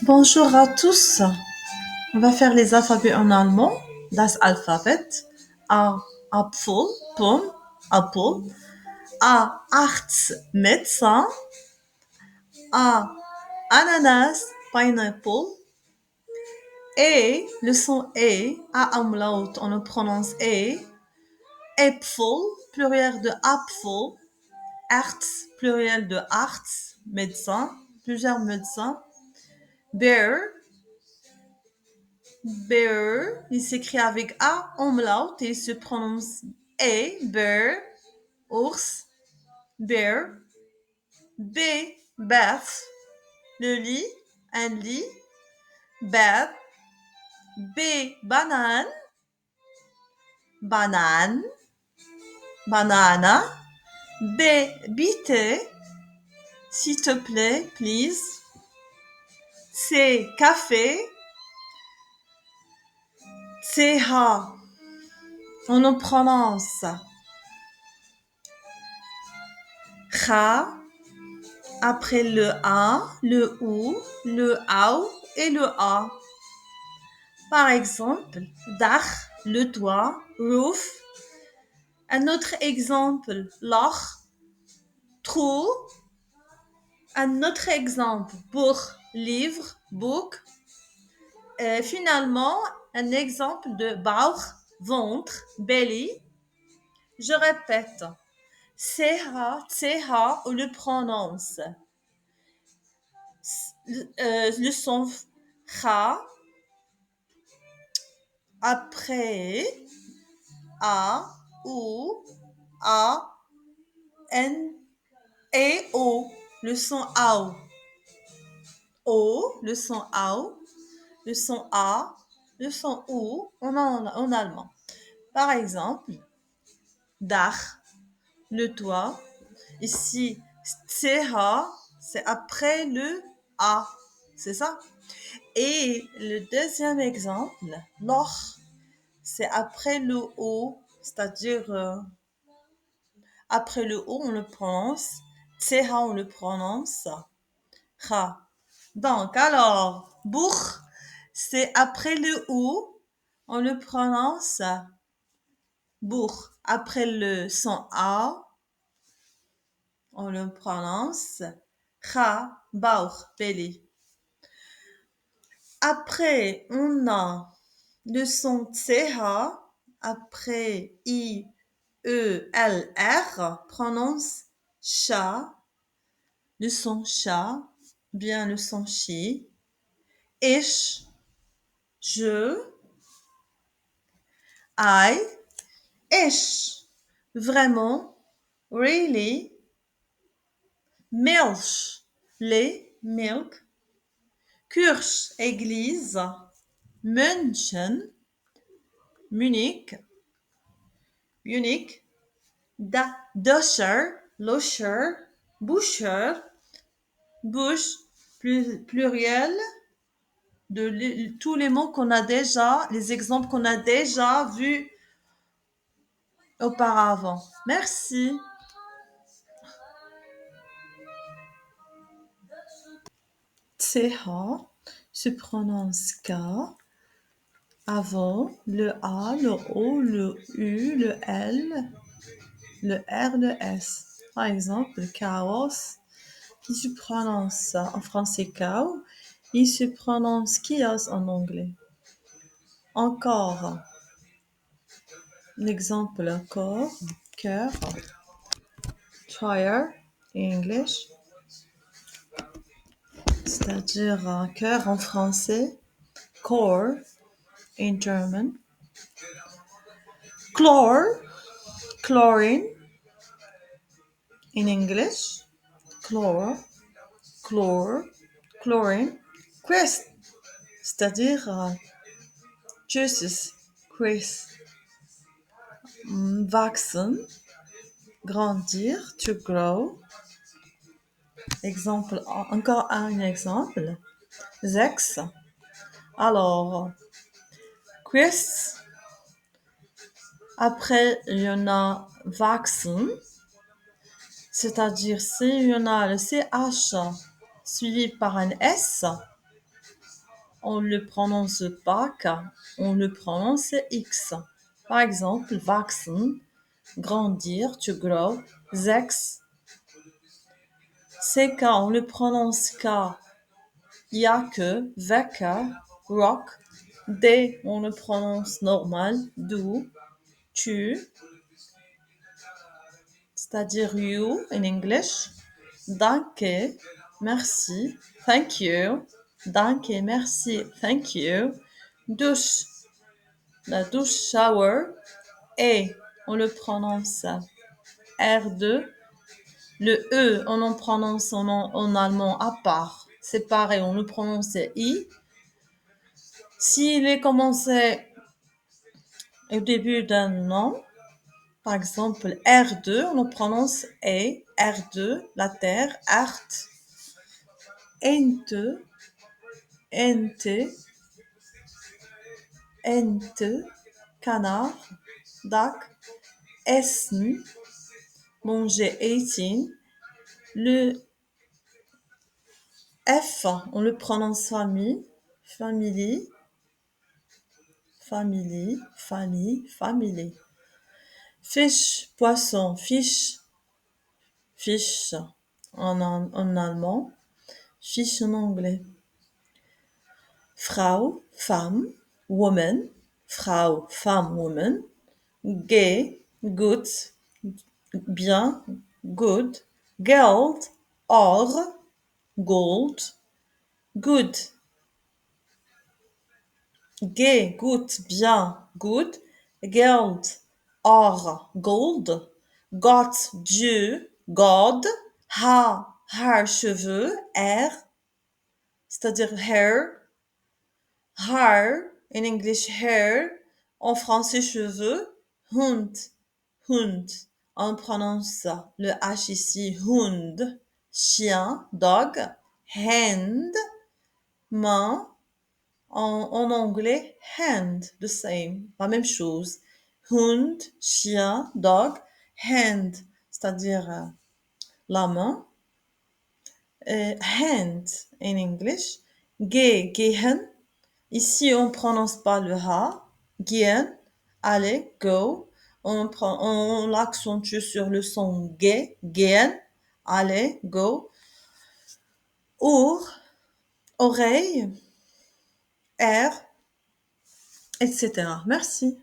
Bonjour à tous. On va faire les alphabets en allemand. Das Alphabet. A. Apfel, pomme, apple. A. Arzt, médecin. A. Ananas, pineapple. Et, le son E, A umlaut, on le prononce E. Äpfel, pluriel de Apfel. Arzt, pluriel de Arzt, médecin, plusieurs médecins. Bear, bear, il s'écrit avec A umlaut et il se prononce E, bear, ours, bear. B, bath, le lit, un lit, bath. B, banane, banane, banana. B, bité, s'il te plaît, please. C, café. CH, on le prononce Kha, après le A, le OU, le AU et le A. Par exemple, Dach, le toit, roof. Un autre exemple, Loch, trou. Un autre exemple, Buch, livre, book. Et finalement, un exemple de Bauch, ventre, belly. Je répète. CH, on le prononce. Le son Kha, après A, OU, A, N, et O. Le son AO. O, le son AO, le son A, le son OU en allemand. Par exemple, Dach, le toit. Ici, CH, c'est après le A. C'est ça? Et le deuxième exemple, Loch, c'est après le O, c'est-à-dire après le O, on le prononce. CH, on le prononce Kha. Donc, alors, Buch, c'est après le O, on le prononce Buch. Après le son A, on le prononce Kha, Bauch, belly. Après, on a le son CH, après I, E, L, R, prononce chat, le son chat, bien le son chi. Ich, je, I, ich, vraiment, really, Milch, lait, milk, Kirche, église, München, Munich, Munich, Duscher, Loscher, Boucher, Bush, pluriel de tous les mots qu'on a déjà, les exemples qu'on a déjà vus auparavant. Merci. CH se prononce K avant le A, le O, le U, le L, le R, le S. Par exemple, chaos, qui se prononce en français cow, il se prononce chaos en anglais. Encore, l'exemple corps, cœur, tire in English, c'est-à-dire cœur en français, core in German, chlore, chlorine in English, chlore, chlorine, crest, c'est-à-dire juices, crest, wachsen, grandir, to grow. Exemple, encore un exemple. Sechs. Alors, Chris, après, il y en a wachsen, c'est-à-dire s'il y en a le CH suivi par un S, on ne le prononce pas K, on le prononce X. Par exemple, wachsen, grandir, to grow, sechs. CK, on le prononce K, Jacke, Wecker, rock. D, on le prononce normal, du, tu, c'est-à-dire you in English. Danke, merci, thank you. Danke, merci, thank you. Douche, la douche, shower. Et, on le prononce R2. Le E, on en prononce en allemand à part. C'est pareil, on le prononce I. S'il est commencé au début d'un nom, par exemple R2, on le prononce E. R2, la terre, Art. Ente, Ente, Ente, canard, Dak. Essen, manger, eating. Le F, on le prononce famille, family, family, famille, family. Fish, poisson, fish, fish en allemand, fish en anglais. Frau, femme, woman, Frau, femme, woman. Gay, good, bien, good. Geld, or, gold. Good, gay, good, bien, good. Geld, or, gold. Gott, Dieu, God. Haar, cheveux, hair, c'est-à-dire hair. Haar, in English hair, en français cheveux. Hund, hund, on prononce le H ici, hund. Chien, dog. Hand, main. En anglais, hand, the same, la même chose. Hund, chien, dog. Hand, c'est-à-dire la main. Hand in English. Gehen. Ici, on prononce pas le H. Gehen, aller, go. On l'accentue sur le son G. Gehen, aller, go. Ohr, oreille, air, etc. Merci.